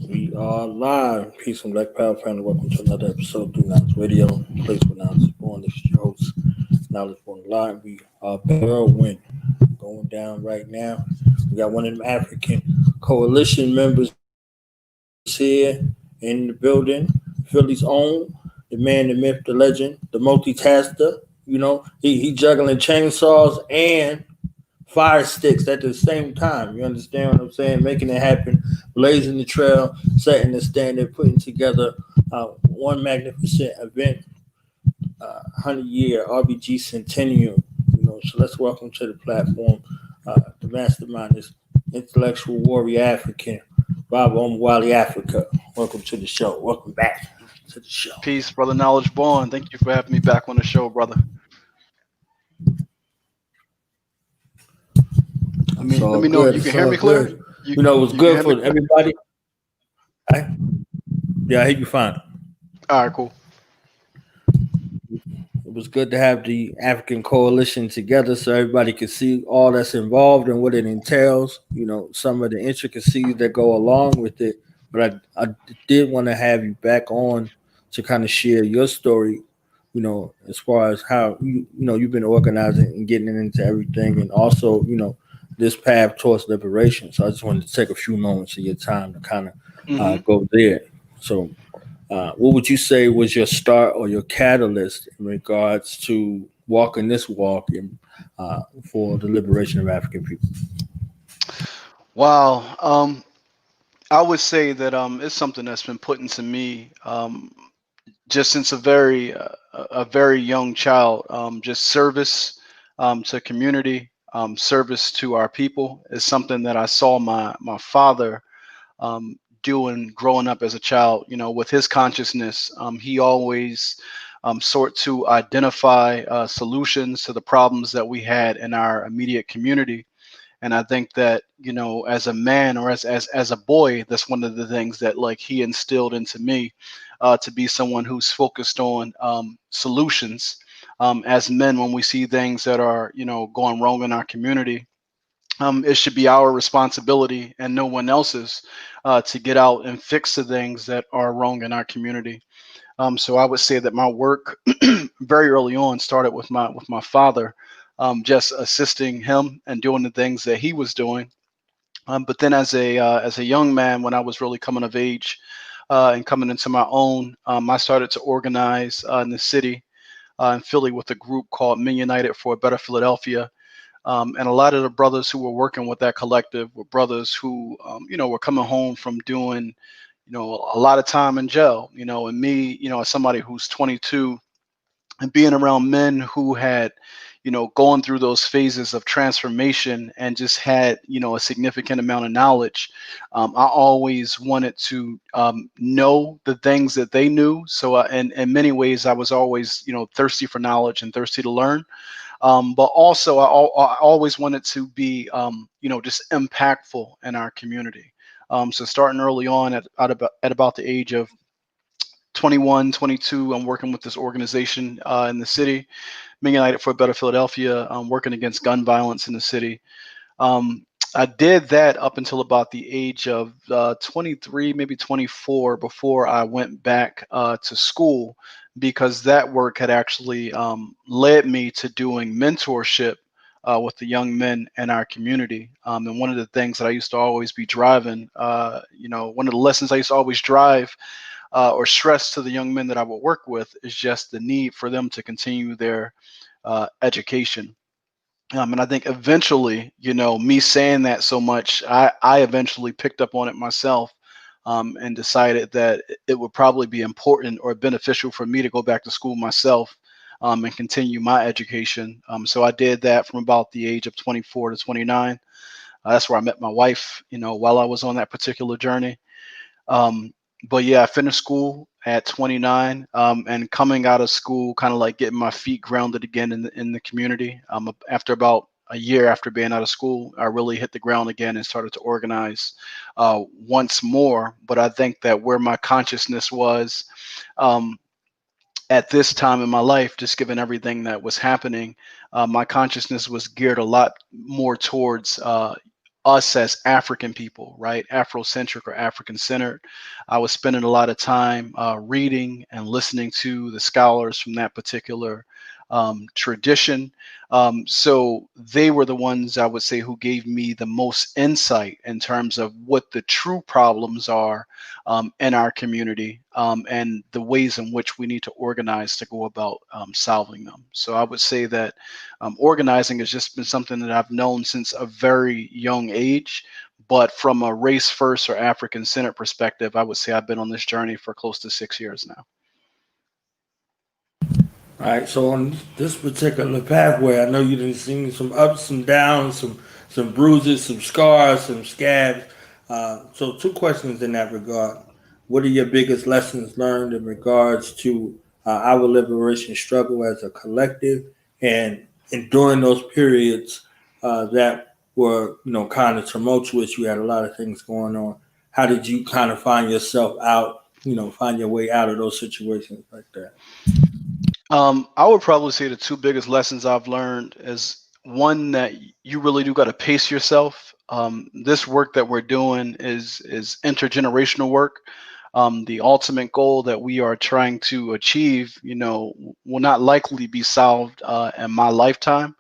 We are live. Peace and Black Power family. Welcome to another episode of Do Knowledge Radio. Place where knowledge is born. This is your host, Knowledge Born Live. We are Whirlwind going down right now. We got one of them African Coalition members here in the building. Philly's own, the man, the myth, the legend, the multitasker. He juggling chainsaws and fire sticks at the same time. You understand what I'm saying? Making it happen, blazing the trail, setting the standard, putting together one magnificent event, 100-year RBG Centennial. So let's welcome to the platform the mastermind is intellectual warrior African, Bob Omowale Afrika. Welcome to the show. Welcome back to the show. Peace, brother. Knowledge Born. Thank you for having me back on the show, brother. Let me know if you can hear me clear. It was good for everybody. I hear you fine. All right, cool. It was good to have the Afrikan Coalition together so everybody could see all that's involved and what it entails, some of the intricacies that go along with it. But I did want to have you back on to kind of share your story, as far as how, you've been organizing and getting into everything, and also, this path towards liberation. So I just wanted to take a few moments of your time to kind of go there. So what would you say was your start or your catalyst in regards to walking this walk for the liberation of African people? Wow. I would say that it's something that's been put into me just since a very young child. Just service to community. Service to our people is something that I saw my father doing growing up as a child. With his consciousness, he always sought to identify solutions to the problems that we had in our immediate community. And I think that, as a man or as a boy, that's one of the things that he instilled into me, to be someone who's focused on solutions. As men, when we see things that are, going wrong in our community, it should be our responsibility and no one else's to get out and fix the things that are wrong in our community. So I would say that my work very early on started with my father, just assisting him and doing the things that he was doing. But then as a young man, when I was really coming of age and coming into my own, I started to organize in the city. In Philly with a group called Men United for a Better Philadelphia. And a lot of the brothers who were working with that collective were brothers who, were coming home from doing, a lot of time in jail, and me, as somebody who's 22 and being around men who had, going through those phases of transformation and just had, a significant amount of knowledge. I always wanted to know the things that they knew. So in many ways, I was always, thirsty for knowledge and thirsty to learn. But also, I always wanted to be, just impactful in our community. So starting early on at about the age of 21, 22, I'm working with this organization in the city, Men United for a Better Philadelphia, working against gun violence in the city. I did that up until about the age of 23, maybe 24, before I went back to school, because that work had actually led me to doing mentorship with the young men in our community. And one of the things that I used to always be driving, one of the lessons I used to always drive or stress to the young men that I would work with is just the need for them to continue their education. And I think eventually, me saying that so much, I eventually picked up on it myself and decided that it would probably be important or beneficial for me to go back to school myself and continue my education. So I did that from about the age of 24 to 29. That's where I met my wife, while I was on that particular journey. But yeah, I finished school at 29, and coming out of school, kind of like getting my feet grounded again in the community. After about a year after being out of school, I really hit the ground again and started to organize once more. But I think that where my consciousness was at this time in my life, just given everything that was happening, my consciousness was geared a lot more towards us as African people, right? Afrocentric or African centered. I was spending a lot of time reading and listening to the scholars from that particular tradition. So they were the ones, I would say, who gave me the most insight in terms of what the true problems are in our community, and the ways in which we need to organize to go about solving them. So I would say that organizing has just been something that I've known since a very young age. But from a race first or African centered perspective, I would say I've been on this journey for close to 6 years now. All right, so on this particular pathway, I know you done seen some ups, some downs, some bruises, some scars, some scabs. So two questions in that regard. What are your biggest lessons learned in regards to our liberation struggle as a collective, and during those periods that were, kind of tumultuous, you had a lot of things going on. How did you kind of find yourself out, find your way out of those situations like that? I would probably say the two biggest lessons I've learned is one, that you really do got to pace yourself. This work that we're doing is intergenerational work. The ultimate goal that we are trying to achieve, will not likely be solved in my lifetime.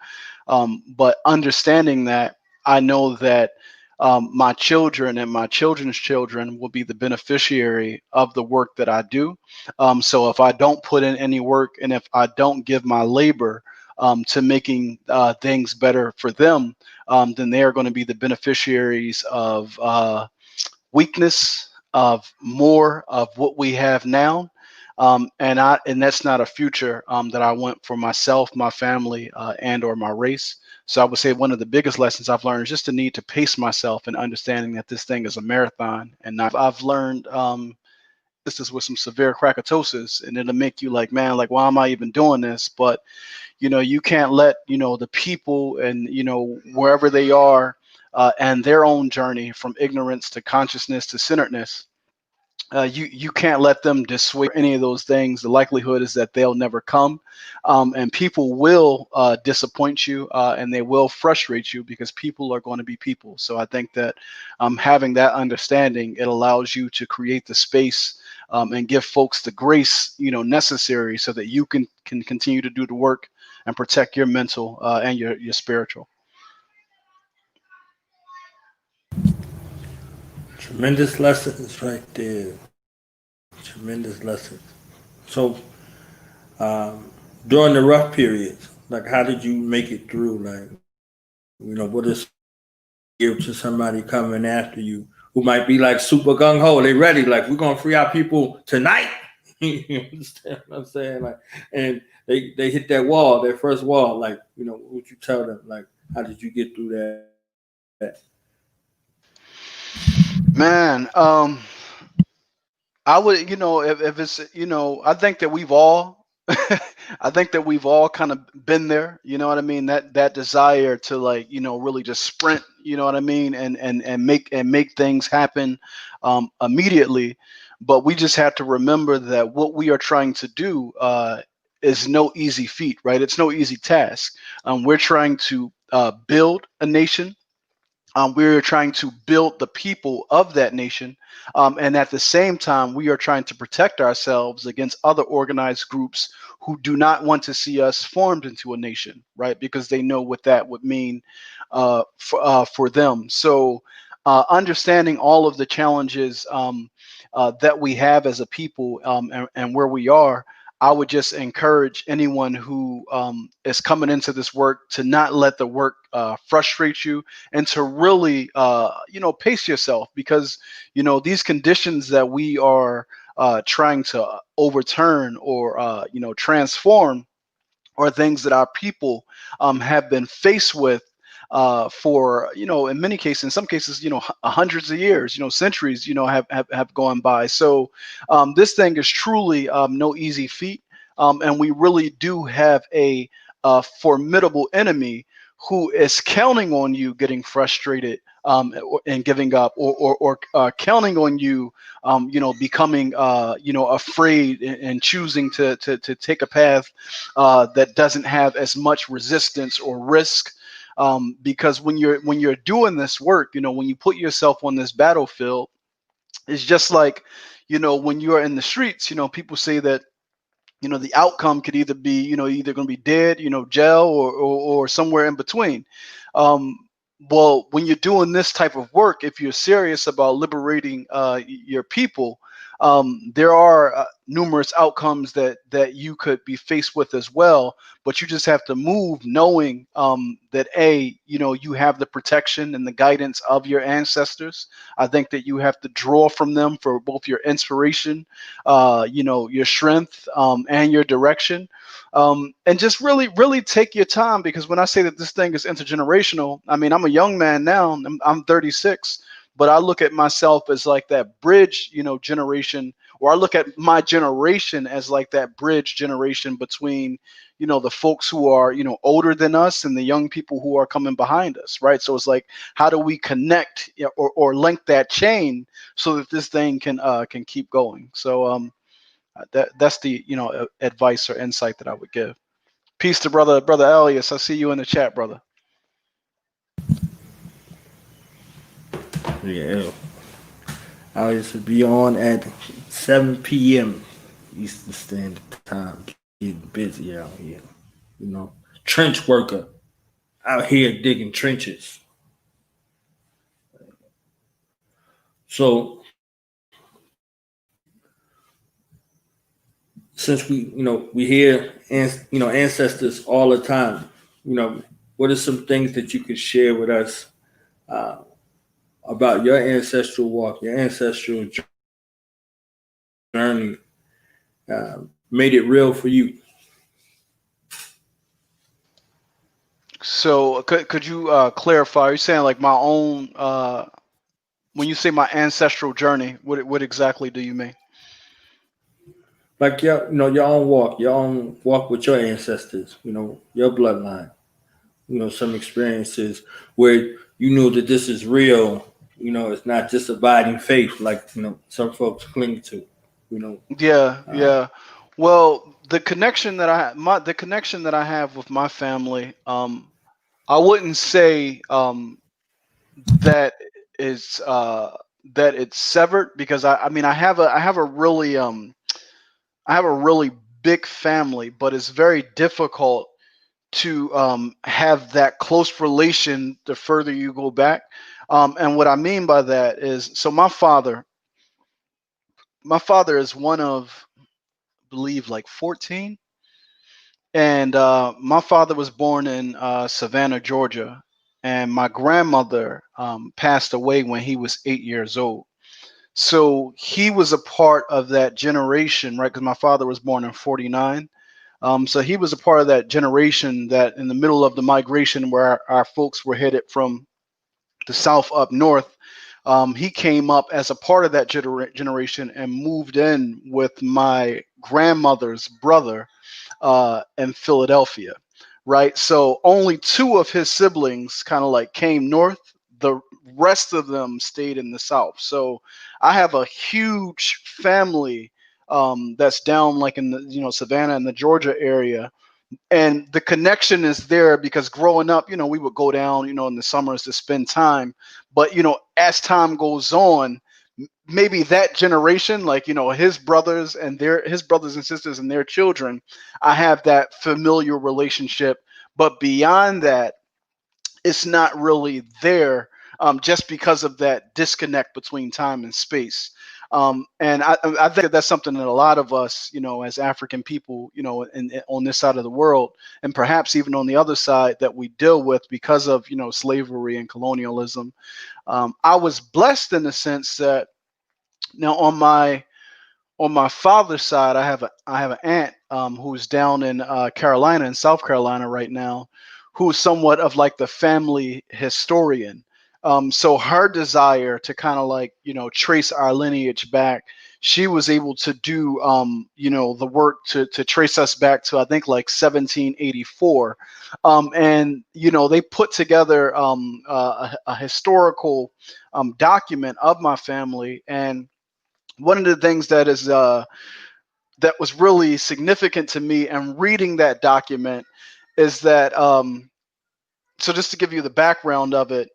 But understanding that, I know that my children and my children's children will be the beneficiary of the work that I do. So if I don't put in any work, and if I don't give my labor to making things better for them, then they are going to be the beneficiaries of weakness, of more of what we have now. And that's not a future that I want for myself, my family, and or my race. So I would say one of the biggest lessons I've learned is just the need to pace myself, and understanding that this thing is a marathon. And not, I've learned this is with some severe crackatosis, and it'll make you like, man, like, why am I even doing this? But you can't let the people, and wherever they are, and their own journey from ignorance to consciousness to centeredness. You can't let them dissuade any of those things. The likelihood is that they'll never come, and people will disappoint you, and they will frustrate you, because people are going to be people. So I think that having that understanding, it allows you to create the space and give folks the grace necessary, so that you can continue to do the work and protect your mental and your spiritual. Tremendous lessons right there. Tremendous lessons. So, during the rough periods, like, how did you make it through? Like, what is give to somebody coming after you who might be like super gung ho? They ready, like, we're gonna free our people tonight. You understand what I'm saying? Like, and they hit that wall, their first wall. Like, what would you tell them? Like, how did you get through that? Man, I would, if it's, I think that we've all, I think that we've all kind of been there. You know what I mean? That desire to, like, really just sprint. You know what I mean? And make things happen immediately. But we just have to remember that what we are trying to do is no easy feat, right? It's no easy task. We're trying to build a nation. We're trying to build the people of that nation. And at the same time, we are trying to protect ourselves against other organized groups who do not want to see us formed into a nation, right? Because they know what that would mean for them. So understanding all of the challenges that we have as a people, and where we are, I would just encourage anyone who is coming into this work to not let the work frustrate you, and to really, pace yourself, because, these conditions that we are trying to overturn or, transform, are things that our people have been faced with for, in many cases, in some cases, hundreds of years, centuries, have gone by. So this thing is truly no easy feat. And we really do have a formidable enemy who is counting on you getting frustrated and giving up, or counting on you, becoming, afraid, and choosing to take a path that doesn't have as much resistance or risk. because when you're doing this work, when you put yourself on this battlefield, it's just like, when you are in the streets, people say that, the outcome could either be, either going to be dead, jail, or somewhere in between. Well, when you're doing this type of work, if you're serious about liberating your people, there are numerous outcomes that you could be faced with as well. But you just have to move knowing that you have the protection and the guidance of your ancestors. I think that you have to draw from them for both your inspiration, your strength, and your direction. And just really, really take your time, because when I say that this thing is intergenerational, I mean, I'm a young man now. I'm 36, but I look at myself as like that bridge, generation, or I look at my generation as like that bridge generation between, the folks who are, older than us and the young people who are coming behind us, right? So it's like, how do we connect, or link that chain so that this thing can keep going? So that's the advice or insight that I would give. Peace to brother Elias. I see you in the chat, brother. Yeah. I used to be on at 7 p.m. Eastern Standard Time. Getting busy out here. Trench worker out here digging trenches. So since we hear ancestors all the time, what are some things that you could share with us about your ancestral walk, your ancestral journey, made it real for you? So could you clarify? Are you saying like my own? When you say my ancestral journey, what exactly do you mean? Like your own walk with your ancestors, your bloodline, some experiences where you knew that this is real. It's not just abiding faith like some folks cling to. Yeah. Well, the connection that I have with my family, I wouldn't say that is that it's severed, because I mean, I have a really big family, but it's very difficult to have that close relation the further you go back. And what I mean by that is, so my father is one of, I believe, like 14. And my father was born in Savannah, Georgia, and my grandmother passed away when he was 8 years old. So he was a part of that generation, right? Because my father was born in 49. So he was a part of that generation that in the middle of the migration where our folks were headed from the south up north, he came up as a part of that generation and moved in with my grandmother's brother in Philadelphia, right? So only two of his siblings kind of like came north. The rest of them stayed in the south. So I have a huge family that's down like in the Savannah and the Georgia area, and the connection is there because growing up, we would go down, in the summers to spend time. But as time goes on, maybe that generation, like his brothers and sisters and their children, I have that familiar relationship. But beyond that, it's not really there, just because of that disconnect between time and space. And I think that's something that a lot of us, as African people, on this side of the world, and perhaps even on the other side, that we deal with because of slavery and colonialism. I was blessed in the sense that now on my father's side, I have an aunt who's down in Carolina, in South Carolina right now, who's somewhat of like the family historian. So her desire to kind of like trace our lineage back, she was able to do the work to trace us back to, I think, like 1784, and they put together a historical document of my family. And one of the things that was really significant to me and reading that document is that so just to give you the background of it,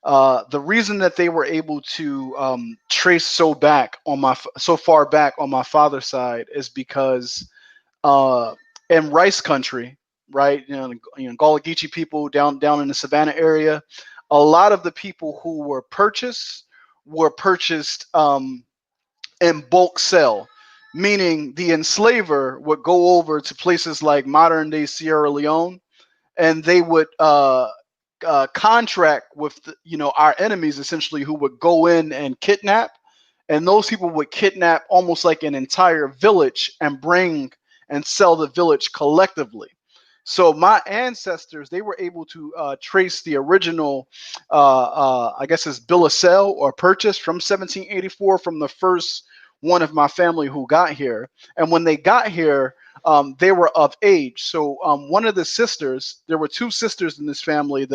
the reason that they were able to trace so far back on my father's side is because in rice country, right? Gullah Geechee people down in the Savannah area, a lot of the people who were purchased in bulk sale, meaning the enslaver would go over to places like modern day Sierra Leone, and they would contract with our enemies, essentially, who would go in and kidnap, and those people would kidnap almost like an entire village and bring and sell the village collectively. So my ancestors, they were able to trace the original, I guess it's bill of sale or purchase from 1784 from the first one of my family who got here. And when they got here, they were of age. So one of the sisters, there were two sisters in this family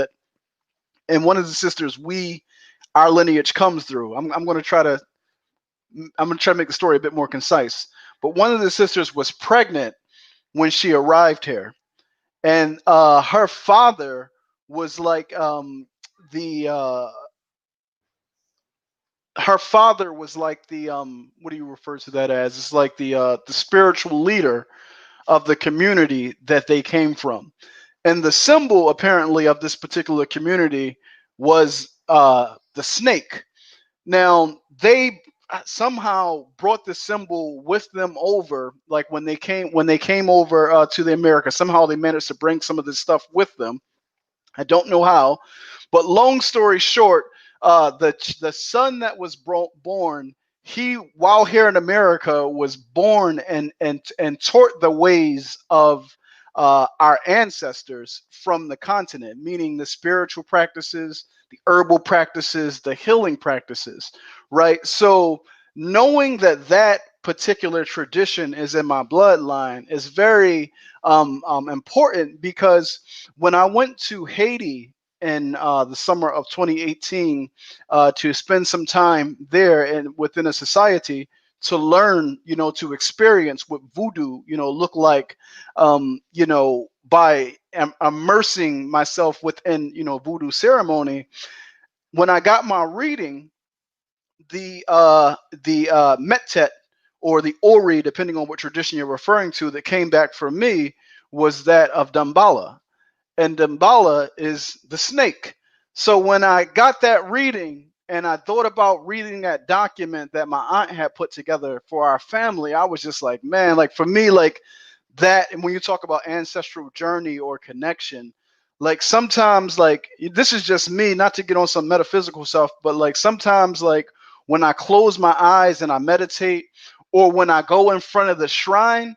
and one of the sisters our lineage comes through. I'm going to try to make the story a bit more concise. But one of the sisters was pregnant when she arrived here, and her father was like the what do you refer to that as? It's like the spiritual leader of the community that they came from. And the symbol apparently of this particular community was the snake. Now they somehow brought the symbol with them over, like when they came over to the Americas. Somehow they managed to bring some of this stuff with them. I don't know how, but long story short, the son that was born, he, while here in America, was born and taught the ways of our ancestors from the continent, meaning the spiritual practices, the herbal practices, the healing practices, right? So knowing that particular tradition is in my bloodline is very important, because when I went to Haiti in the summer of 2018 to spend some time there and within a society to learn, to experience what voodoo, look like, by immersing myself within, voodoo ceremony. When I got my reading, the metet or the ori, depending on what tradition you're referring to, that came back for me was that of Damballa. And Damballa is the snake. So when I got that reading and I thought about reading that document that my aunt had put together for our family, I was just like, man, like for me, like that. And when you talk about ancestral journey or connection, like sometimes, like this is just me, not to get on some metaphysical stuff, but like sometimes, like when I close my eyes and I meditate, or when I go in front of the shrine,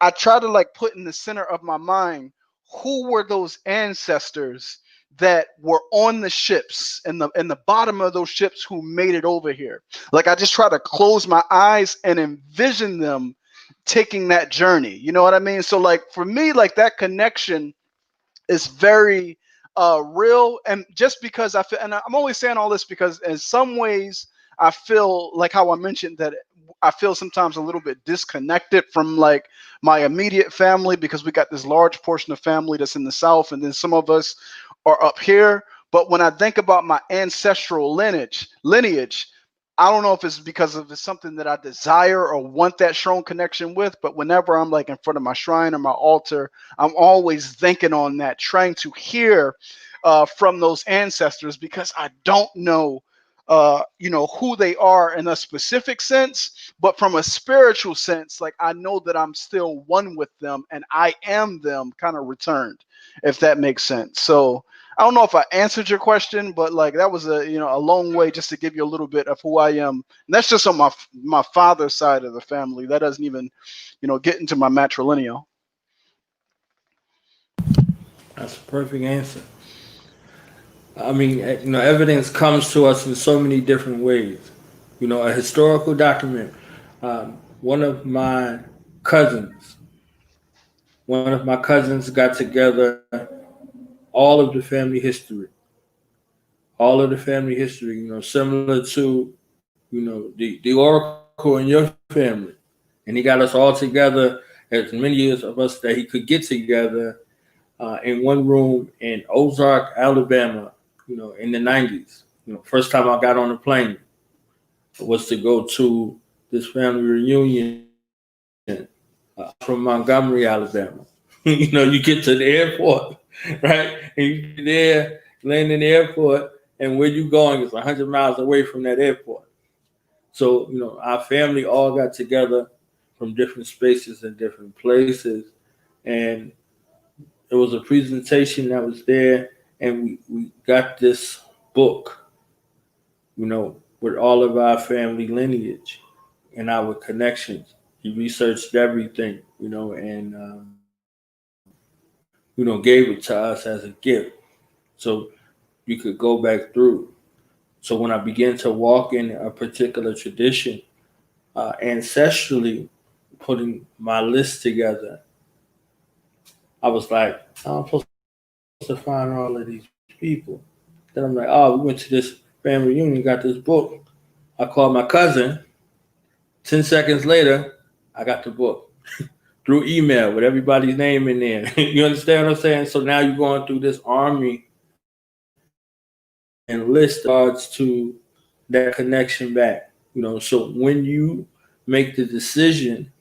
I try to like put in the center of my mind, who were those ancestors that were on the ships and the bottom of those ships who made it over here. Like I just try to close my eyes and envision them taking that journey. You know what I mean? So like for me, like that connection is very real. And just because I feel, and I'm only saying all this because in some ways I feel like how I mentioned that I feel sometimes a little bit disconnected from like my immediate family, because we got this large portion of family that's in the South, and then some of us are up here. But when I think about my ancestral lineage, I don't know if it's because of it's something that I desire or want that strong connection with, but whenever I'm like in front of my shrine or my altar, I'm always thinking on that, trying to hear from those ancestors, because I don't know who they are in a specific sense, but from a spiritual sense, like I know that I'm still one with them and I am them kind of returned, if that makes sense. So I don't know if I answered your question, but like that was a long way just to give you a little bit of who I am. And that's just on my father's side of the family. That doesn't even, get into my matrilineal. That's a perfect answer. I mean, evidence comes to us in so many different ways. A historical document. One of my cousins, got together all of the family history, similar to, the oracle in your family. And he got us all together, as many of us that he could get together, in one room in Ozark, Alabama, in the 90s. First time I got on a plane was to go to this family reunion from Montgomery, Alabama. You get to the airport, right? And you get there, land in the airport, and where you going is 100 miles away from that airport. So, our family all got together from different spaces and different places. And it was a presentation that was there, and we got this book, with all of our family lineage and our connections. He researched everything, and gave it to us as a gift. So you could go back through. So when I began to walk in a particular tradition, ancestrally putting my list together, I was like, I'm supposed to find all of these people. Then I'm like, oh, we went to this family reunion, got this book. I called my cousin. 10 seconds later, I got the book through email with everybody's name in there. You understand what I'm saying? So now you're going through this army and list regards to that connection back. So when you make the decision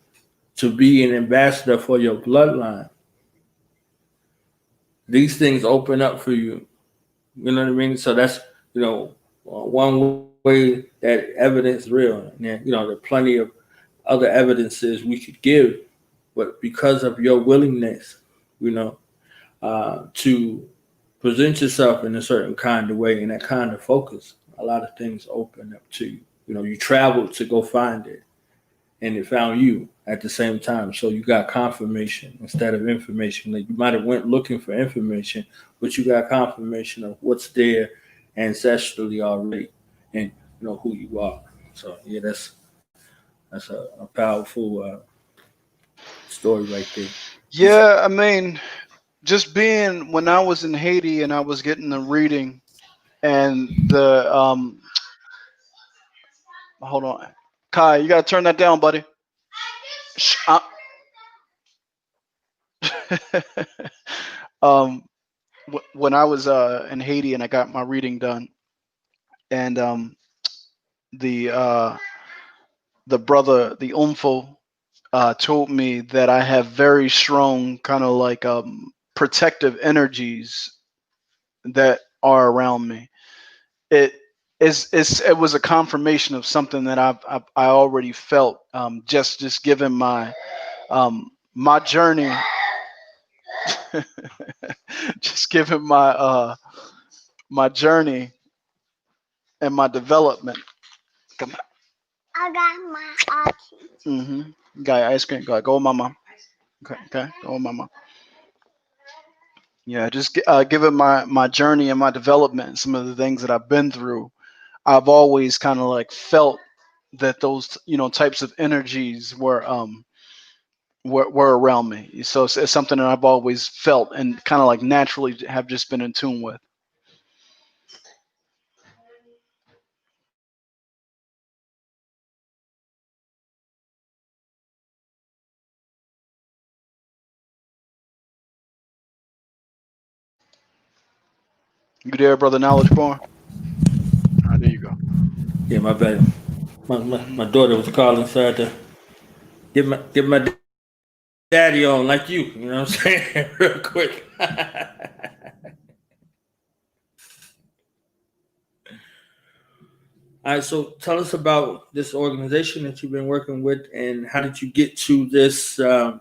to be an ambassador for your bloodline, these things open up for you. You know what I mean? So that's, one way that evidence is real. And then, there are plenty of other evidences we could give, but because of your willingness, to present yourself in a certain kind of way and that kind of focus, a lot of things open up to you. You traveled to go find it, and it found you at the same time. So you got confirmation instead of information. Like you might have went looking for information, but you got confirmation of what's there ancestrally already, and who you are. So yeah, that's a powerful story right there. Yeah, I mean, just being when I was in Haiti and I was getting the reading and the hold on, Kai, you gotta turn that down, buddy. Shh, um, when I was in Haiti and I got my reading done, and the uh, the brother, the Umfo, told me that I have very strong kind of like protective energies that are around me. It it was a confirmation of something that I already felt, just given my journey, just given my journey and my development. Come on. I got my ice cream. Got your ice cream. Go with mama. Okay, go with mama. Yeah, just given my journey and my development, some of the things that I've been through, I've always kind of like felt that those types of energies were around me. So it's something that I've always felt and kind of like naturally have just been in tune with. You there, brother? Knowledge born. There you go. Yeah, my bad. My daughter was calling, so I had to get my daddy on like you. You know what I'm saying? Real quick. All right, so tell us about this organization that you've been working with, and how did you get to this 100-year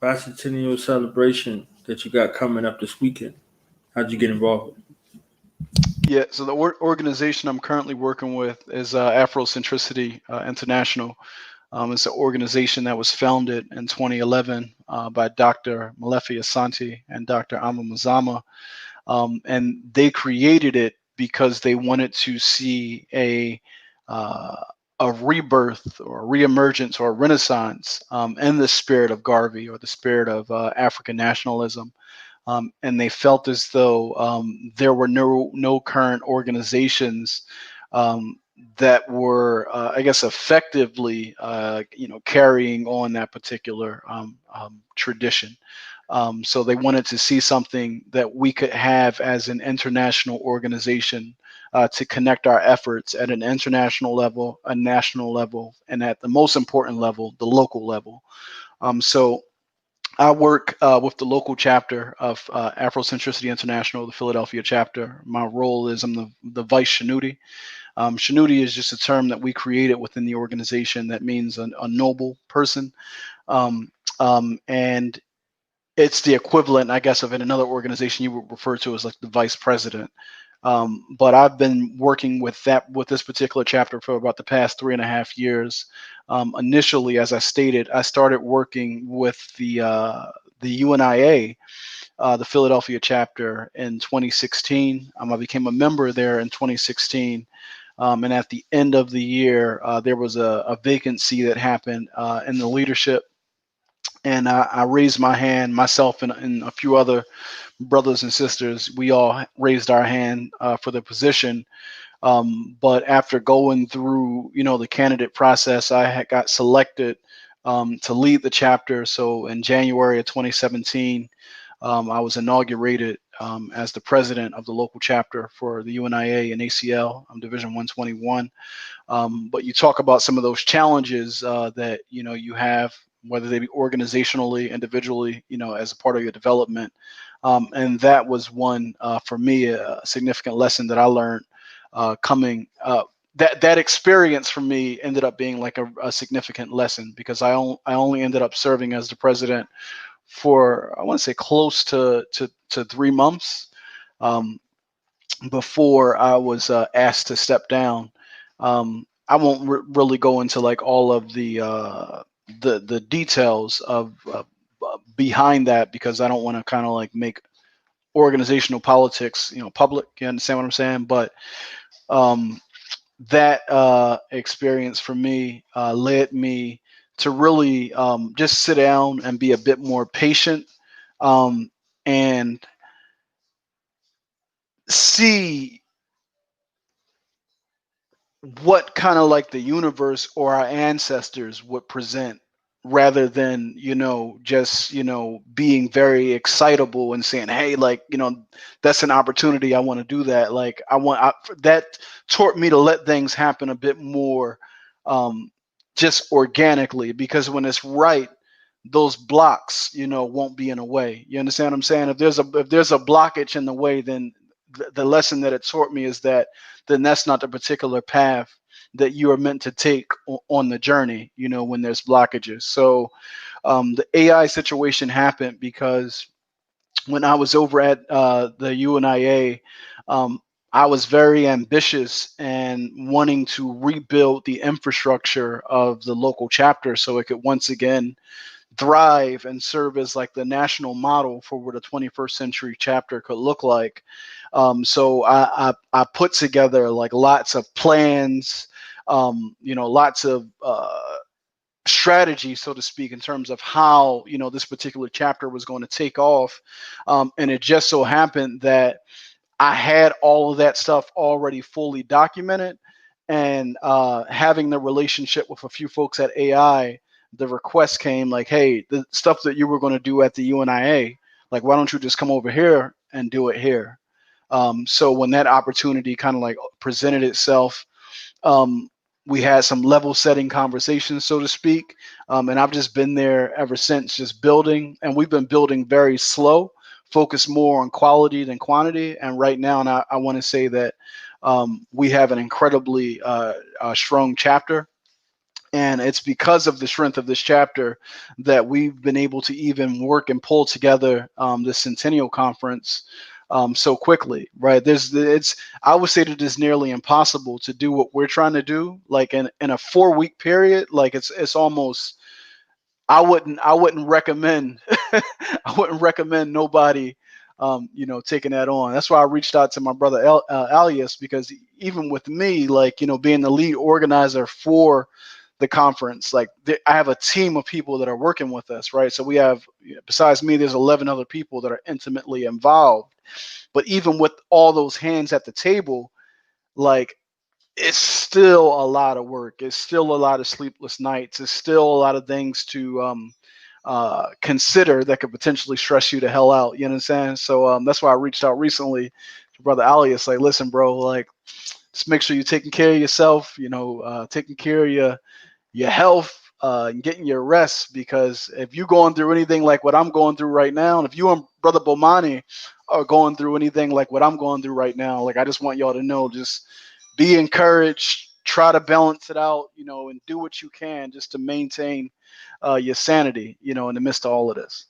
bicentennial celebration that you got coming up this weekend? How'd you get involved? Yeah, so the organization I'm currently working with is Afrocentricity International. It's an organization that was founded in 2011 by Dr. Molefi Asante and Dr. Amma Mazama. And they created it because they wanted to see a rebirth or a reemergence or a renaissance in the spirit of Garvey or the spirit of African nationalism. And they felt as though there were no current organizations that were, I guess, effectively, carrying on that particular tradition. So they wanted to see something that we could have as an international organization to connect our efforts at an international level, a national level, and at the most important level, the local level. So I work with the local chapter of Afrocentricity International, the Philadelphia chapter. My role is I'm the Vice-Shenuti. Shenuti is just a term that we created within the organization that means a noble person. And it's the equivalent, I guess, of in another organization you would refer to as like the vice president. But I've been working with this particular chapter for about the past 3.5 years. Initially, as I stated, I started working with the UNIA, the Philadelphia chapter, in 2016. I became a member there in 2016. And at the end of the year, there was a vacancy that happened in the leadership. And I raised my hand, myself and a few other brothers and sisters. We all raised our hand for the position. But after going through, the candidate process, I got selected to lead the chapter. So in January of 2017, I was inaugurated as the president of the local chapter for the UNIA and ACL, Division 121. But you talk about some of those challenges that you have, whether they be organizationally, individually, as a part of your development. And that was one for me, a significant lesson that I learned coming. That experience for me ended up being like a significant lesson, because I only ended up serving as the president for, I want to say, close to 3 months before I was asked to step down. I won't really go into like all of the details of behind that, because I don't want to kind of like make organizational politics public. You understand what I'm saying? But that experience for me led me to really just sit down and be a bit more patient and see what kind of like the universe or our ancestors would present, rather than just being very excitable and saying, hey, like, that's an opportunity, I want to do that. Like that taught me to let things happen a bit more just organically, because when it's right, those blocks won't be in a way. You understand what I'm saying? If there's a blockage in the way, then the lesson that it taught me is that then that's not the particular path that you are meant to take on the journey, when there's blockages. So the AI situation happened because when I was over at the UNIA, I was very ambitious and wanting to rebuild the infrastructure of the local chapter so it could once again thrive and serve as like the national model for what a 21st century chapter could look like. So I put together like lots of plans, lots of strategy, so to speak, in terms of how this particular chapter was going to take off. And it just so happened that I had all of that stuff already fully documented, and having the relationship with a few folks at AI, the request came like, hey, the stuff that you were going to do at the UNIA, like, why don't you just come over here and do it here? So when that opportunity kind of like presented itself, we had some level setting conversations, so to speak. And I've just been there ever since, just building, and we've been building very slow, focused more on quality than quantity. And right now, and I want to say that we have an incredibly strong chapter. And it's because of the strength of this chapter that we've been able to even work and pull together the Centennial Conference so quickly, right? I would say that it's nearly impossible to do what we're trying to do, like in a 4-week period. Like it's almost, I wouldn't recommend, I wouldn't recommend nobody, taking that on. That's why I reached out to my brother Alias, because even with me, like, being the lead organizer for the conference, like I have a team of people that are working with us, right? So we have, besides me, there's 11 other people that are intimately involved. But even with all those hands at the table, like it's still a lot of work. It's still a lot of sleepless nights. It's still a lot of things to consider that could potentially stress you the hell out. You know what I'm saying? So that's why I reached out recently to Brother Ali. It's like, listen, bro, like, just make sure you're taking care of yourself. Taking care of your health, and getting your rest. Because if you're going through anything like what I'm going through right now, and if you and Brother Bomani are going through anything like what I'm going through right now, like, I just want y'all to know, just be encouraged, try to balance it out, and do what you can just to maintain your sanity, in the midst of all of this.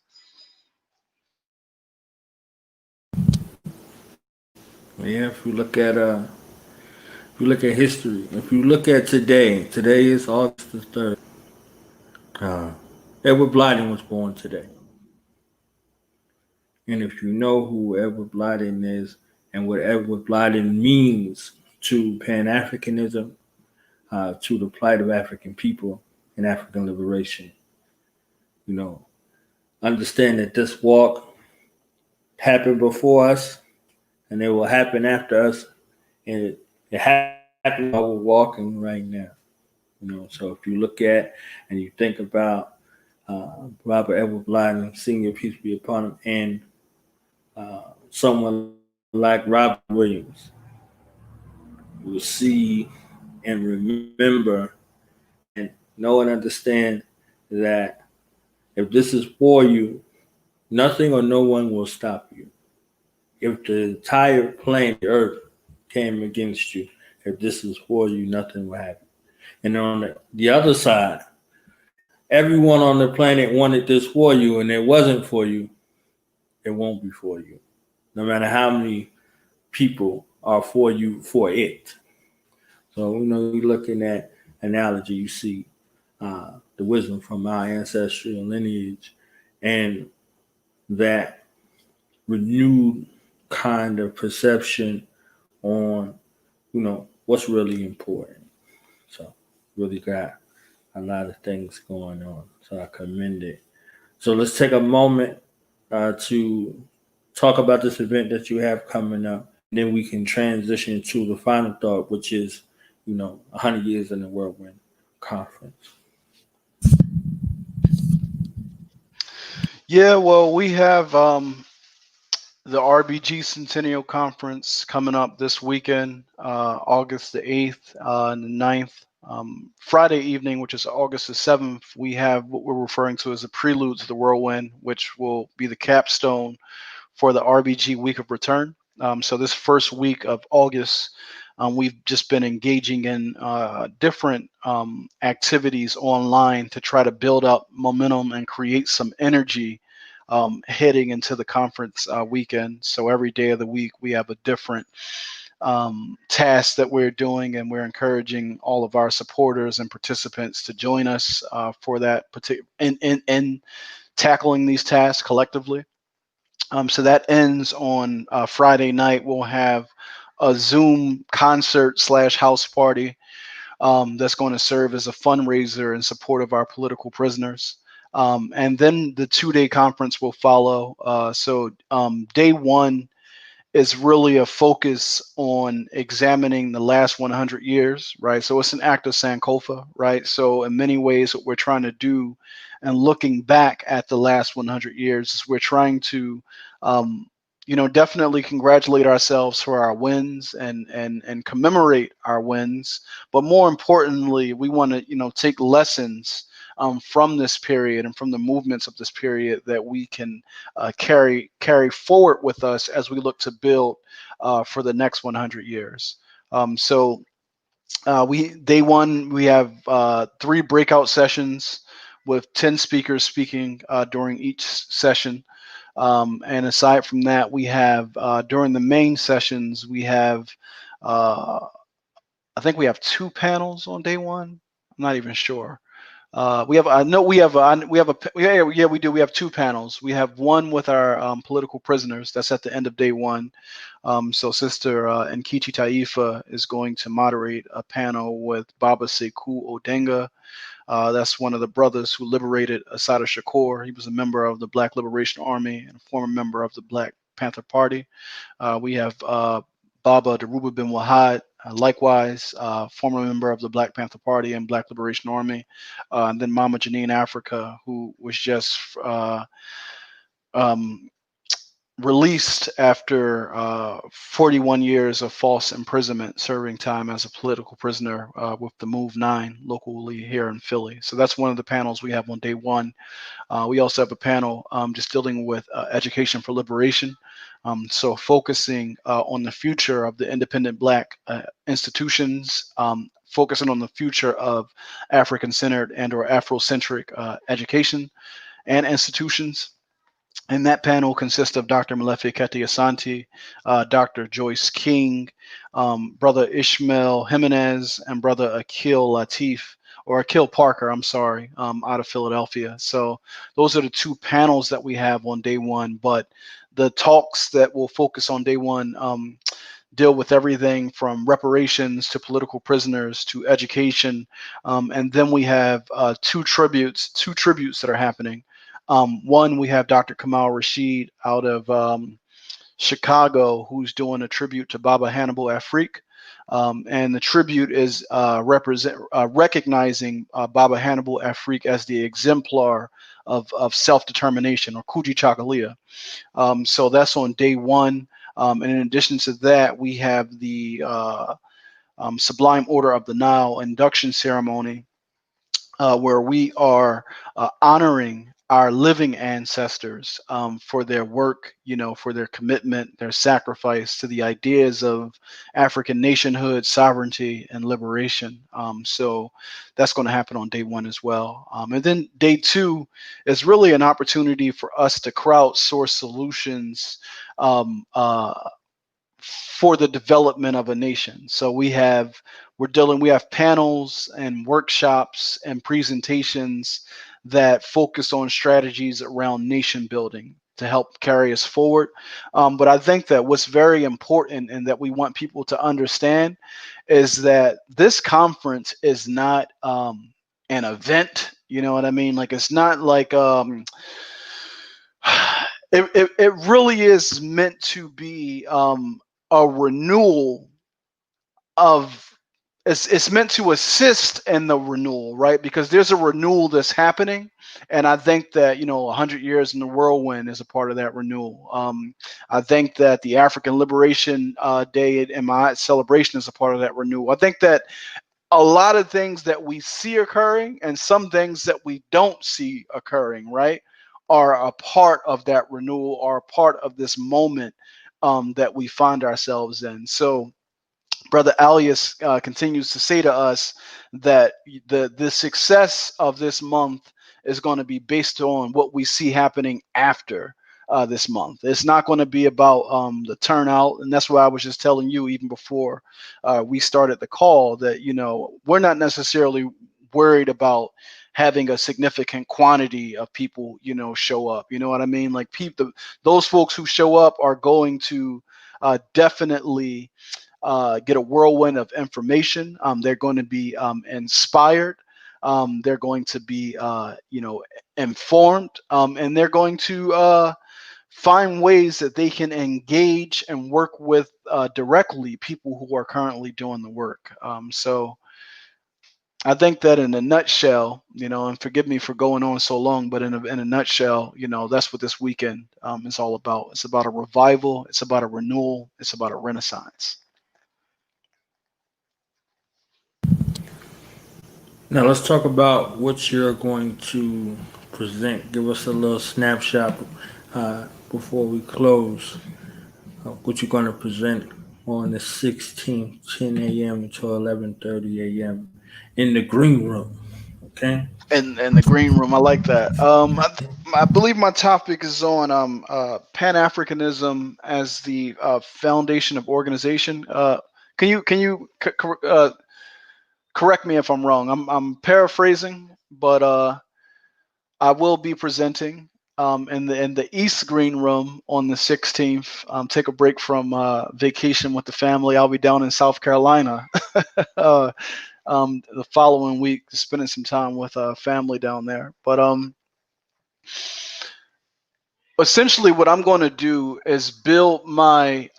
Yeah, if you look at history, if you look at today is August the 3rd. Edward Blyden was born today. And if you know who Edward Blyden is and what Edward Blyden means to Pan-Africanism, to the plight of African people and African liberation, understand that this walk happened before us and it will happen after us. And it happened while we're walking right now. So if you look at and you think about Robert Edward Blyden, senior peace be upon him, and someone like Robert Williams, you will see and remember and know and understand that if this is for you, nothing or no one will stop you. If the entire planet Earth came against you, if this is for you, nothing will happen. And on the other side, everyone on the planet wanted this for you, and it wasn't for you, it won't be for you. No matter how many people are for you for it. So, you're looking at analogy, you see the wisdom from our ancestral lineage and that renewed kind of perception on, what's really important. So, really got a lot of things going on. So, I commend it. So, let's take a moment to talk about this event that you have coming up. And then we can transition to the final thought, which is, 100 years in the Whirlwind Conference. Yeah, well, we have the RBG Centennial Conference coming up this weekend, August the 8th and the 9th. Friday evening, which is August the 7th, we have what we're referring to as a prelude to the Whirlwind, which will be the capstone for the RBG Week of Return. So this first week of August, we've just been engaging in different activities online to try to build up momentum and create some energy heading into the conference weekend. So every day of the week, we have a different task that we're doing, and we're encouraging all of our supporters and participants to join us for that particular in tackling these tasks collectively. So that ends on Friday night. We'll have a Zoom concert / house party that's going to serve as a fundraiser in support of our political prisoners. And then the 2-day conference will follow. So day one is really a focus on examining the last 100 years, right? So it's an act of Sankofa, right? So in many ways, what we're trying to do and looking back at the last 100 years is we're trying to, definitely congratulate ourselves for our wins and commemorate our wins. But more importantly, we want to, take lessons from this period and from the movements of this period that we can carry forward with us as we look to build for the next 100 years. Day one, we have 3 breakout sessions with 10 speakers speaking during each session. And aside from that, we have during the main sessions, we have I think we have 2 panels on day one. I'm not even sure. We have we do. We have 2 panels. We have one with our political prisoners. That's at the end of day one. So Sister Nkichi Taifa is going to moderate a panel with Baba Sekou Odenga. That's one of the brothers who liberated Assata Shakur. He was a member of the Black Liberation Army and a former member of the Black Panther Party. We have Baba Daruba bin Wahad Likewise, former member of the Black Panther Party and Black Liberation Army, and then Mama Janine Africa, who was just um, released after 41 years of false imprisonment, serving time as a political prisoner with the Move 9 locally here in Philly. So that's one of the panels we have on day one. We also have a panel just dealing with education for liberation. So focusing on the future of the independent Black institutions, focusing on the future of African-centered and or Afrocentric education and institutions. And that panel consists of Dr. Malefi Keti Asante, Dr. Joyce King, Brother Ishmael Jimenez, and Brother Akil Latif, or Akil Parker, I'm sorry, out of Philadelphia. So those are the two panels that we have on day one. But the talks that will focus on day one deal with everything from reparations to political prisoners to education. And then we have two tributes that are happening. One, we have Dr. Kamal Rashid out of Chicago, who's doing a tribute to Baba Hannibal Afrika. And the tribute is recognizing Baba Hannibal Afrika as the exemplar of self-determination, or Kuji Chakalia. So that's on day one. And in addition to that, we have the Sublime Order of the Nile induction ceremony, where we are honoring our living ancestors for their work, for their commitment, their sacrifice to the ideas of African nationhood, sovereignty, and liberation. So that's going to happen on day one as well. And then day two is really an opportunity for us to crowdsource solutions for the development of a nation. So we have panels and workshops and presentations that focus on strategies around nation building to help carry us forward. But I think that what's very important and that we want people to understand is that this conference is not an event. You know what I mean? Like, it's not like it really is meant to be a renewal of, it's meant to assist in the renewal, right? Because there's a renewal that's happening, and I think that 100 years in the Whirlwind is a part of that renewal. I think that the African Liberation Day and my celebration is a part of that renewal. I think that a lot of things that we see occurring and some things that we don't see occurring, right, are a part of that renewal, are a part of this moment that we find ourselves in. So Brother Alias continues to say to us that the success of this month is going to be based on what we see happening after this month. It's not going to be about the turnout, and that's why I was just telling you even before we started the call that we're not necessarily worried about having a significant quantity of people show up. You know what I mean? Like, those folks who show up are going to definitely get a whirlwind of information. They're going to be inspired. They're going to be, informed, and they're going to find ways that they can engage and work with directly people who are currently doing the work. So I think that in a nutshell, and forgive me for going on so long, but in a nutshell, that's what this weekend is all about. It's about a revival. It's about a renewal. It's about a renaissance. Now let's talk about what you're going to present. Give us a little snapshot before we close. What you're going to present on the 16th, 10 a.m. to 11:30 a.m. in the green room. Okay. In the green room, I like that. I believe my topic is on Pan-Africanism as the foundation of organization. Can you correct me if I'm wrong? I'm paraphrasing, but I will be presenting in the East Green Room on the 16th. Take a break from vacation with the family. I'll be down in South Carolina the following week, spending some time with family down there. But essentially, what I'm going to do is build my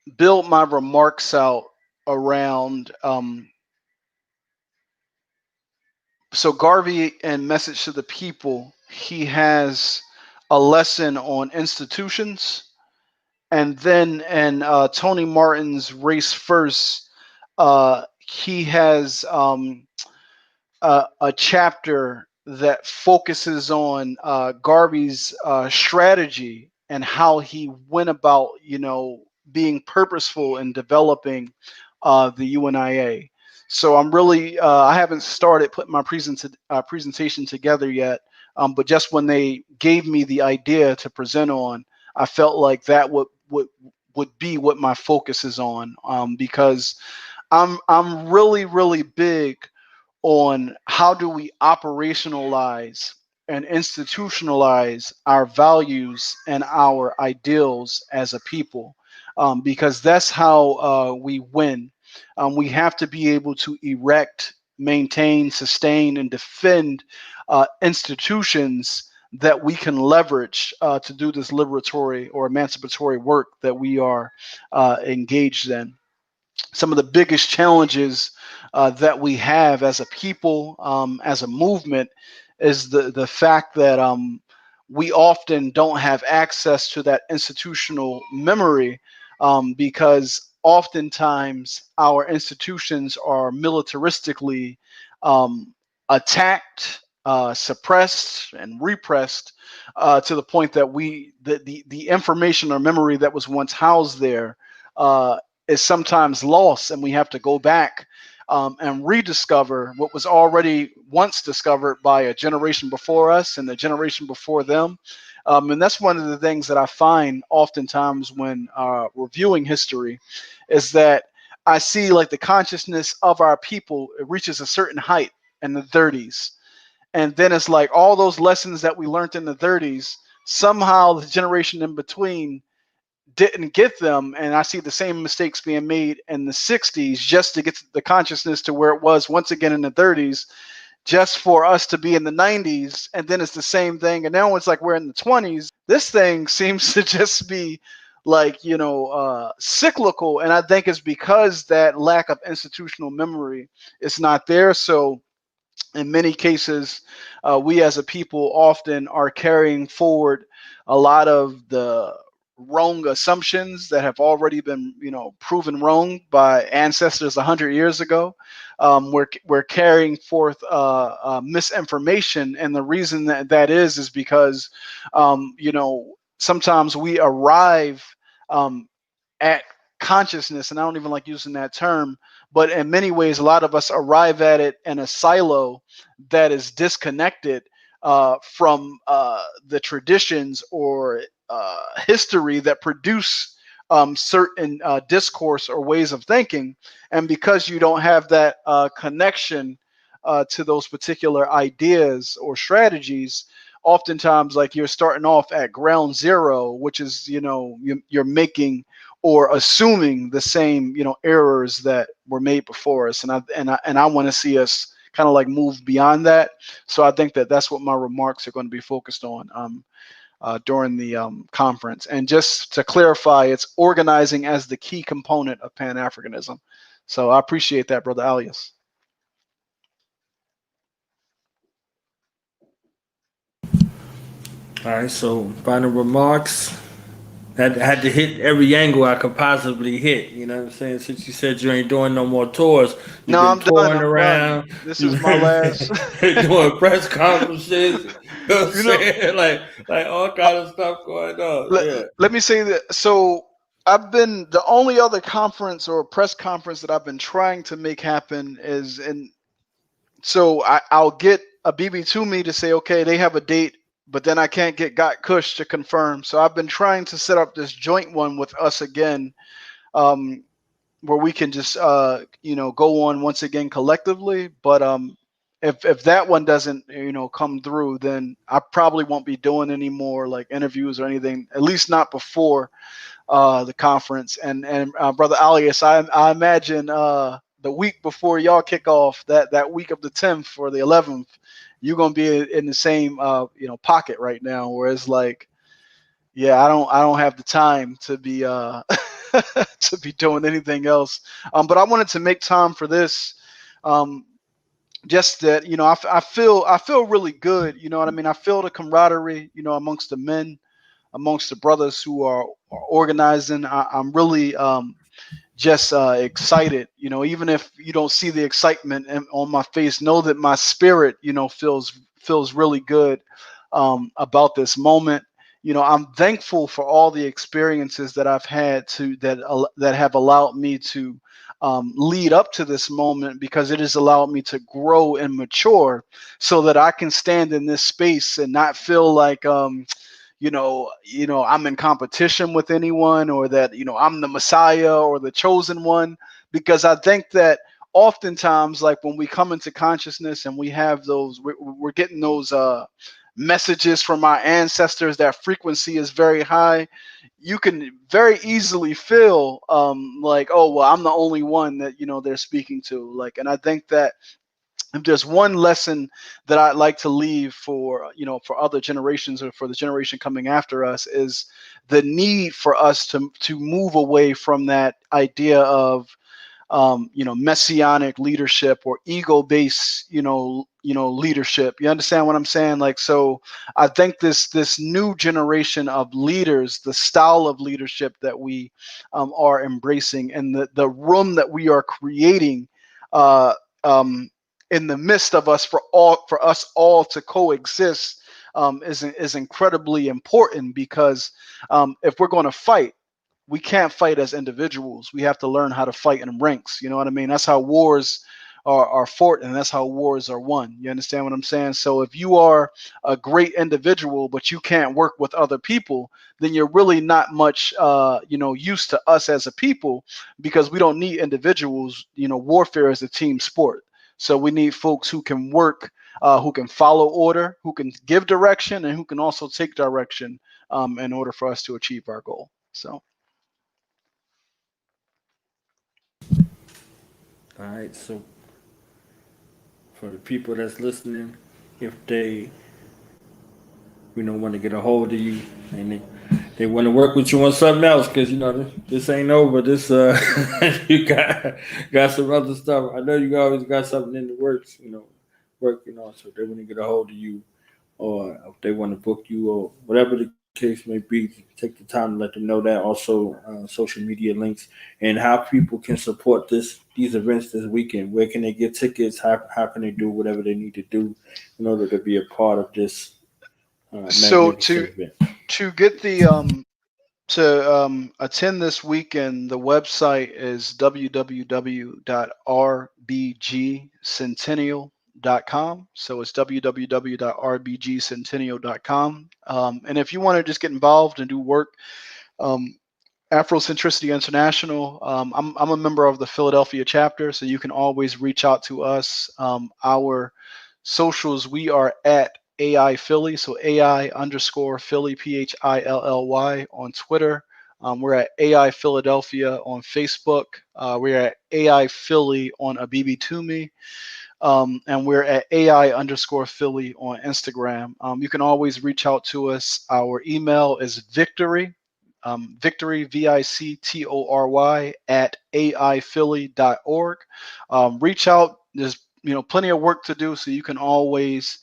remarks out around. So Garvey and Message to the People, he has a lesson on institutions, and then in Tony Martin's Race First, he has a chapter that focuses on Garvey's strategy and how he went about, being purposeful in developing the UNIA. So I'm really, I haven't started putting my presentation together yet, but just when they gave me the idea to present on, I felt like that would be what my focus is on, because I'm really big on how do we operationalize and institutionalize our values and our ideals as a people, because that's how we win. We have to be able to erect, maintain, sustain, and defend institutions that we can leverage to do this liberatory or emancipatory work that we are engaged in. Some of the biggest challenges that we have as a people, as a movement, is the fact that we often don't have access to that institutional memory, because oftentimes our institutions are militaristically attacked, suppressed, and repressed, to the point that the information or memory that was once housed there is sometimes lost, and we have to go back and rediscover what was already once discovered by a generation before us and the generation before them. And that's one of the things that I find oftentimes when reviewing history, is that I see like the consciousness of our people, it reaches a certain height in the 30s. And then it's like all those lessons that we learned in the 30s, somehow the generation in between didn't get them, and I see the same mistakes being made in the 60s just to get the consciousness to where it was once again in the 30s, just for us to be in the 90s, and then it's the same thing, and now it's like we're in the 20s. This thing seems to just be like, cyclical, and I think it's because that lack of institutional memory is not there. So in many cases, we as a people often are carrying forward a lot of the wrong assumptions that have already been, proven wrong by ancestors 100 years ago. We're carrying forth misinformation, and the reason that is because, sometimes we arrive at consciousness, and I don't even like using that term, but in many ways, a lot of us arrive at it in a silo that is disconnected from the traditions or history that produce certain discourse or ways of thinking. And because you don't have that connection to those particular ideas or strategies, oftentimes like you're starting off at ground zero, which is, you're making or assuming the same, errors that were made before us. And I want to see us kind of like move beyond that. So I think that that's what my remarks are going to be focused on during the conference. And just to clarify, it's organizing as the key component of Pan-Africanism. So I appreciate that, Brother Alias. All right, so final remarks. Had to hit every angle I could possibly hit. You know what I'm saying? Since you said you ain't doing no more tours, you've No, been I'm done. touring I'm done. around. This is You've my last. been doing press conferences. You know what I'm you know, saying? Like all kind of stuff going on. let, Yeah. let me say that. So I've been the only other conference or press conference that I've been trying to make happen is in. So I'll get a BB to me to say, okay, they have a date, but then I can't get Got Kush to confirm. So I've been trying to set up this joint one with us again, where we can just go on once again collectively. But if that one doesn't come through, then I probably won't be doing any more like interviews or anything, at least not before the conference. And Brother Alias, I imagine the week before y'all kick off, that week of the 10th or the 11th, you're gonna be in the same pocket right now, where it's like, yeah, I don't have the time to be to be doing anything else. But I wanted to make time for this. Just that, I feel really good. You know what I mean? I feel the camaraderie, amongst the men, amongst the brothers who are organizing. I'm really just excited. Even if you don't see the excitement on my face, know that my spirit, feels really good about this moment. I'm thankful for all the experiences that I've had that have allowed me to lead up to this moment, because it has allowed me to grow and mature so that I can stand in this space and not feel like I'm in competition with anyone, or that I'm the Messiah or the chosen one. Because I think that oftentimes, like when we come into consciousness and we have we're getting those messages from our ancestors, that frequency is very high. You can very easily feel like, oh well, I'm the only one that they're speaking to. Like, and I think that if there's one lesson that I'd like to leave for other generations, or for the generation coming after us, is the need for us to move away from that idea of messianic leadership or ego-based, leadership. You understand what I'm saying? Like, so I think this new generation of leaders, the style of leadership that we are embracing, and the room that we are creating in the midst of us, for us all to coexist, is incredibly important. Because if we're going to fight, we can't fight as individuals. We have to learn how to fight in ranks. You know what I mean? That's how wars are fought, and that's how wars are won. You understand what I'm saying? So if you are a great individual, but you can't work with other people, then you're really not much, used to us as a people, because we don't need individuals. Warfare is a team sport. So we need folks who can work, who can follow order, who can give direction, and who can also take direction in order for us to achieve our goal. So. All right, so for the people that's listening, if they want to get a hold of you, and they want to work with you on something else, because this ain't over. This you got some other stuff. I know you always got something in the works. Working on. So if they want to get a hold of you, or if they want to book you, or whatever the case may be, take the time to let them know that. Also, social media links and how people can support these events this weekend. Where can they get tickets? How can they do whatever they need to do in order to be a part of this So magnificent event? to get the to attend this weekend, the website is www.rbgcentennial.com. So it's www.rbgcentennial.com. And if you want to just get involved and do work, Afrocentricity International, I'm a member of the Philadelphia chapter, so you can always reach out to us. Our socials, we are at AI Philly, so AI_Philly, PHILLY on Twitter. We're at AI Philadelphia on Facebook. We're at AI Philly on Abibi Toomey. And we're at AI_Philly on Instagram. You can always reach out to us. Our email is victory, VICTORY at aiphilly.org. Reach out. There's plenty of work to do, so you can always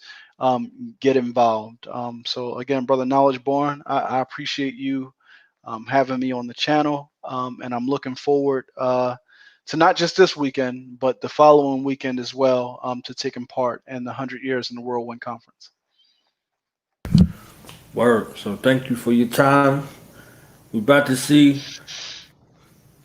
get involved. So again, Brother Knowledge Born, I appreciate you having me on the channel, and I'm looking forward to not just this weekend, but the following weekend as well, to taking part in the 100 Years in the Whirlwind Conference. Word. So thank you for your time. We're about to see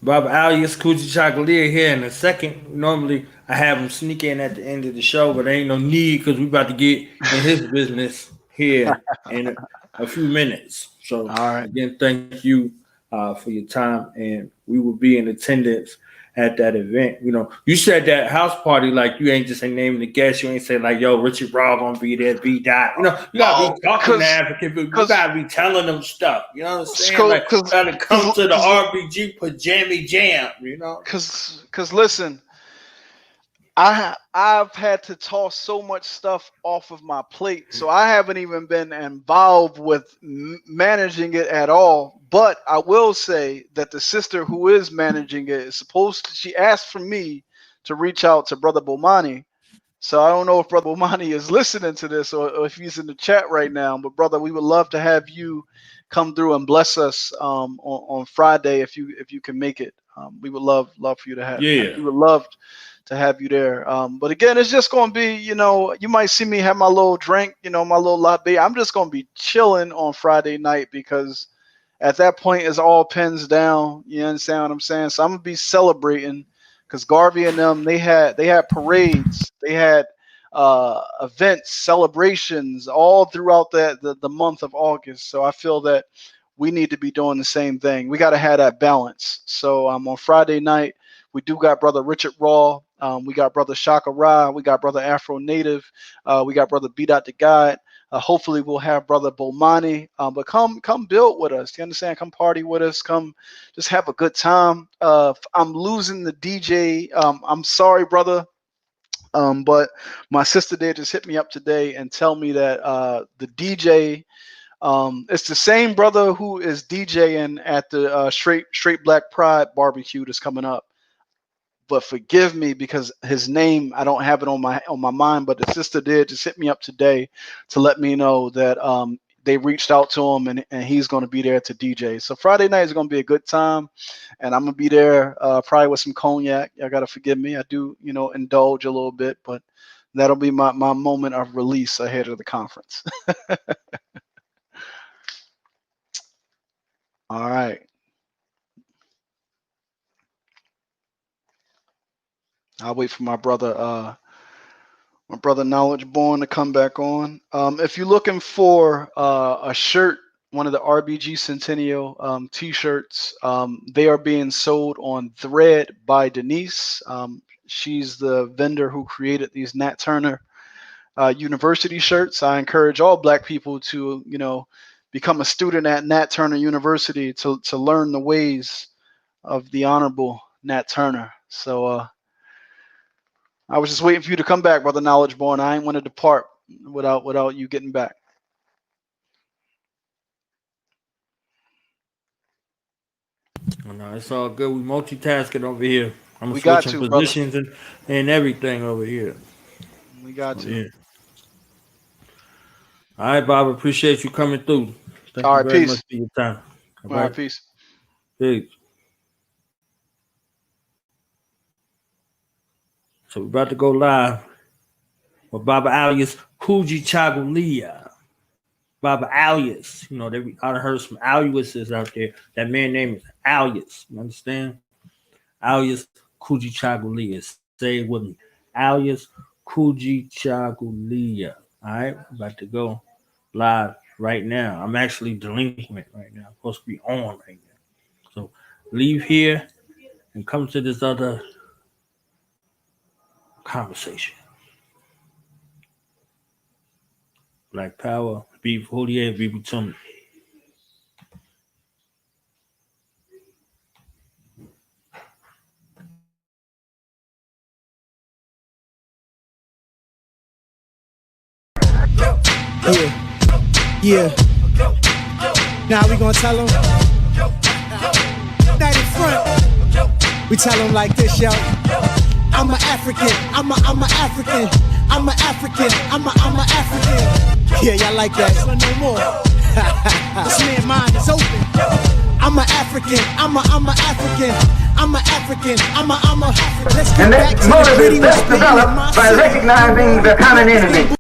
Bob alias Coochie Chocolate here in a second. Normally, I have him sneak in at the end of the show, but there ain't no need because we about to get in his business here in a few minutes. So, All right. again, thank you for your time, and we will be in attendance at that event. You said that house party like you ain't just naming the guests. You ain't say like, yo, Richard Raw gonna be there, B Dot. You gotta be talking to African people. You gotta be telling them stuff. You know what I'm saying? Like, you gotta come to the RBG Pajammy Jam. Because listen, I've had to toss so much stuff off of my plate, so I haven't even been involved with managing it at all. But I will say that the sister who is managing it is she asked for me to reach out to Brother Bomani. So I don't know if Brother Bomani is listening to this or if he's in the chat right now. But brother, we would love to have you come through and bless us on Friday if you can make it. We would love for you to have. Yeah. We would love to have you there. But again, it's just going to be, you might see me have my little drink, my little latte. I'm just going to be chilling on Friday night because at that point it's all pens down. You understand what I'm saying? So I'm going to be celebrating because Garvey and them, they had parades, they had events, celebrations all throughout the month of August. So I feel that we need to be doing the same thing. We got to have that balance. So on Friday night, we do got Brother Richard Raw. We got Brother Shaka Ra. We got Brother Afro Native. We got Brother B. Dot the God. Hopefully we'll have Brother Bomani. But come build with us. You understand? Come party with us. Come just have a good time. I'm losing the DJ. I'm sorry, brother. But my sister did just hit me up today and tell me that the DJ, it's the same brother who is DJing at the Straight Black Pride barbecue that's coming up. But forgive me because his name, I don't have it on my mind, but the sister did just hit me up today to let me know that they reached out to him and he's going to be there to DJ. So Friday night is going to be a good time, and I'm going to be there probably with some cognac. Y'all got to forgive me. I do, indulge a little bit, but that'll be my moment of release ahead of the conference. All right. I'll wait for my brother Knowledge Born to come back on. If you're looking for a shirt, one of the RBG Centennial t-shirts, they are being sold on Thread by Denise. She's the vendor who created these Nat Turner University shirts. I encourage all Black people to, become a student at Nat Turner University to learn the ways of the Honorable Nat Turner. So I was just waiting for you to come back, Brother Knowledge Born. I ain't want to depart without you getting back. No, it's all good. We multitasking over here. I'm We got switching to, positions and everything over here. We got to. Yeah. All right, Bob. Appreciate you coming through. Thank All you right, very peace. much for your time. All right, peace. Peace. So we're about to go live with Baba alias Kuji Chagulia. Baba alias. I heard some aliases out there. That man name is alias. You understand? Alias Kuji Chagulia. Say it with me. Alias Kuji Chagulia. All right? We're about to go live right now. I'm actually delinquent right now. I'm supposed to be on right now. So leave here and come to this other conversation. Black Power, be 48, be between. Yeah. Now we gonna tell them. Night in front. We tell them like this, yo. I'm an African. I'm a African. I'm an African. I'm a African. Yeah, y'all like that? So no more. This man's mind is open. I'm an African. I'm a African. I'm an African. I'm a. Let's get And back that to motive the is best developed by recognizing the common enemy.